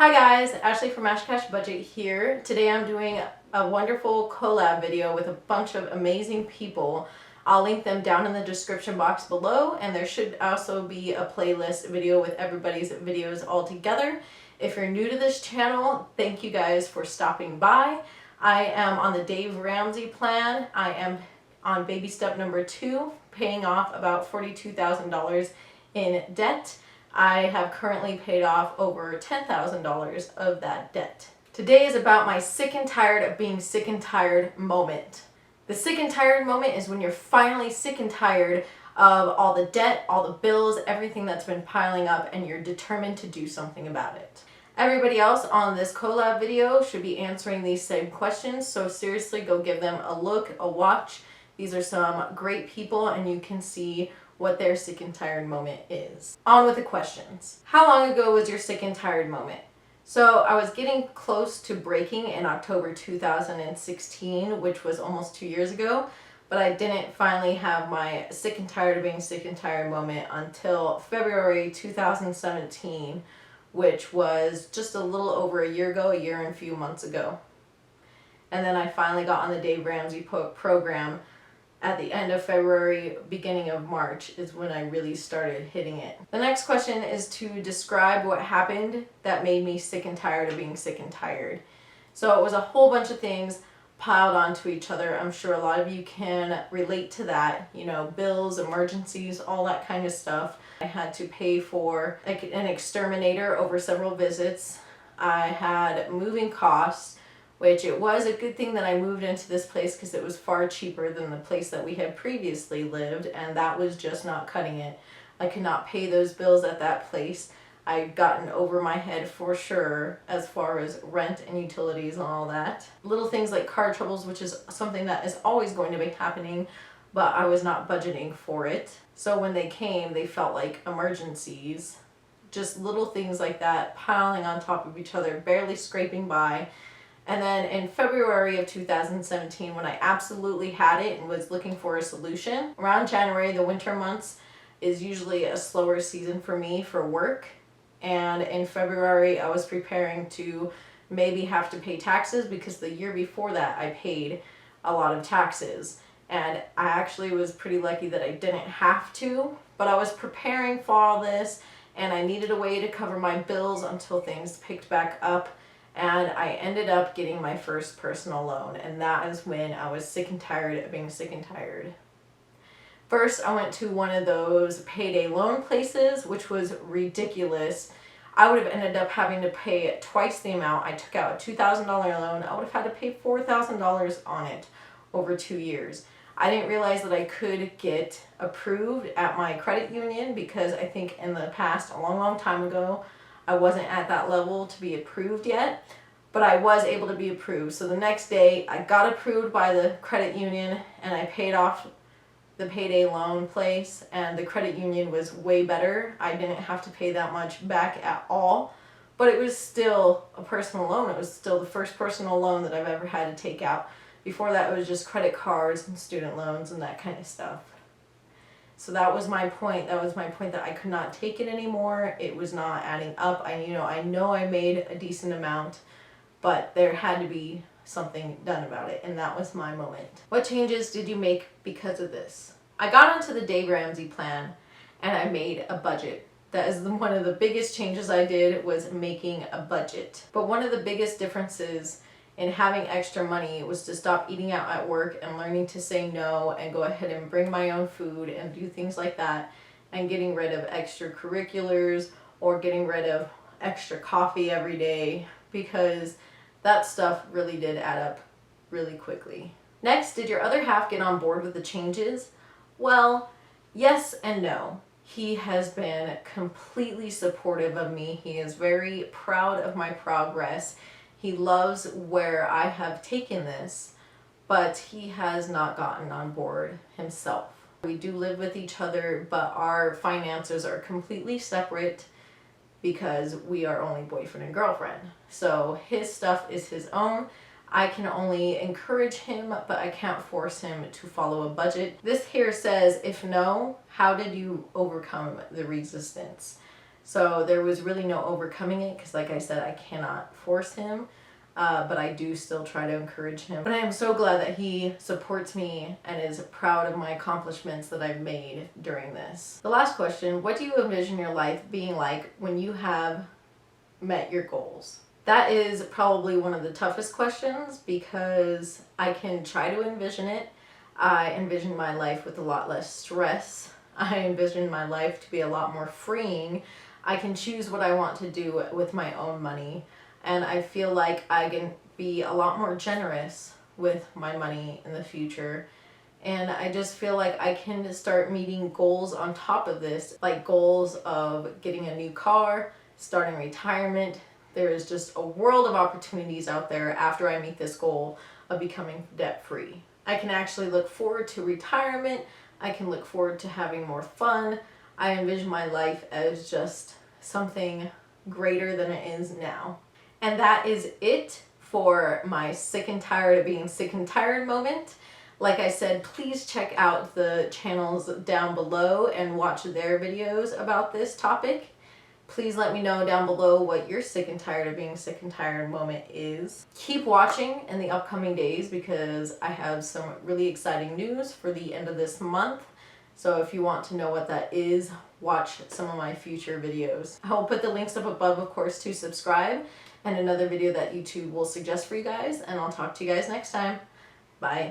Hi guys, Ashley from Ash Cash Budget here. Today I'm doing a wonderful collab video with a bunch of amazing people. I'll link them down in the description box below, and there should also be a playlist video with everybody's videos all together. If you're new to this channel, thank you guys for stopping by. I am on the Dave Ramsey plan. I am on baby step number 2, paying off about $42,000 in debt. I have currently paid off over $10,000 of that debt. Today is about my sick and tired of being sick and tired moment. The sick and tired moment is when you're finally sick and tired of all the debt, all the bills, everything that's been piling up, and you're determined to do something about it. Everybody else on this collab video should be answering these same questions, so seriously go give them a look, a watch. These are some great people, and you can see what their sick and tired moment is. On with the questions. How long ago was your sick and tired moment? So I was getting close to breaking in October 2016, which was almost 2 years ago, but I didn't finally have my sick and tired of being sick and tired moment until February 2017, which was just a little over a year ago, a year and a few months ago. And then I finally got on the Dave Ramsey program at the end of February, beginning of March is when I really started hitting it. The next question is to describe what happened that made me sick and tired of being sick and tired. So it was a whole bunch of things piled onto each other. I'm sure a lot of you can relate to that. You know, bills, emergencies, all that kind of stuff. I had to pay for an exterminator over several visits. I had moving costs, which it was a good thing that I moved into this place because it was far cheaper than the place that we had previously lived, and that was just not cutting it. I could not pay those bills at that place. I'd gotten over my head for sure as far as rent and utilities and all that. Little things like car troubles, which is something that is always going to be happening, but I was not budgeting for it. So when they came, they felt like emergencies. Just little things like that piling on top of each other, barely scraping by. And then in February of 2017, when I absolutely had it and was looking for a solution, around January, the winter months, is usually a slower season for me for work. And in February, I was preparing to maybe have to pay taxes because the year before that, I paid a lot of taxes. And I actually was pretty lucky that I didn't have to, but I was preparing for all this, and I needed a way to cover my bills until things picked back up. And I ended up getting my first personal loan, and that is when I was sick and tired of being sick and tired. First, I went to one of those payday loan places, which was ridiculous. I would have ended up having to pay twice the amount. I took out a $2,000 loan. I would have had to pay $4,000 on it over 2 years. I didn't realize that I could get approved at my credit union because I think in the past, a long time ago, I wasn't at that level to be approved yet, but I was able to be approved. So the next day I got approved by the credit union, and I paid off the payday loan place, and the credit union was way better. I didn't have to pay that much back at all, but it was still a personal loan. It was still the first personal loan that I've ever had to take out. Before that, it was just credit cards and student loans and that kind of stuff. So that was my point. That was my point that I could not take it anymore. It was not adding up. I know I made a decent amount, but there had to be something done about it, and that was my moment. What changes did you make because of this? I got onto the Dave Ramsey plan, and I made a budget. That is one of the biggest changes I did, was making a budget. But one of the biggest differences in having extra money was to stop eating out at work and learning to say no and go ahead and bring my own food and do things like that, and getting rid of extracurriculars or getting rid of extra coffee every day, because that stuff really did add up really quickly. Next, did your other half get on board with the changes? Well, yes and no. He has been completely supportive of me. He is very proud of my progress. He loves where I have taken this, but he has not gotten on board himself. We do live with each other, but our finances are completely separate because we are only boyfriend and girlfriend. So his stuff is his own. I can only encourage him, but I can't force him to follow a budget. This here says, if no, how did you overcome the resistance? So there was really no overcoming it because, like I said, I cannot force him. But I do still try to encourage him. But I am so glad that he supports me and is proud of my accomplishments that I've made during this. The last question, what do you envision your life being like when you have met your goals? That is probably one of the toughest questions because I can try to envision it. I envision my life with a lot less stress. I envision my life to be a lot more freeing. I can choose what I want to do with my own money. And I feel like I can be a lot more generous with my money in the future. And I just feel like I can start meeting goals on top of this, like goals of getting a new car, starting retirement. There is just a world of opportunities out there after I meet this goal of becoming debt-free. I can actually look forward to retirement. I can look forward to having more fun. I envision my life as just something greater than it is now. And that is it for my sick and tired of being sick and tired moment. Like I said, please check out the channels down below and watch their videos about this topic. Please let me know down below what your sick and tired of being sick and tired moment is. Keep watching in the upcoming days because I have some really exciting news for the end of this month. So if you want to know what that is, watch some of my future videos. I will put the links up above, of course, to subscribe and another video that YouTube will suggest for you guys. And I'll talk to you guys next time. Bye.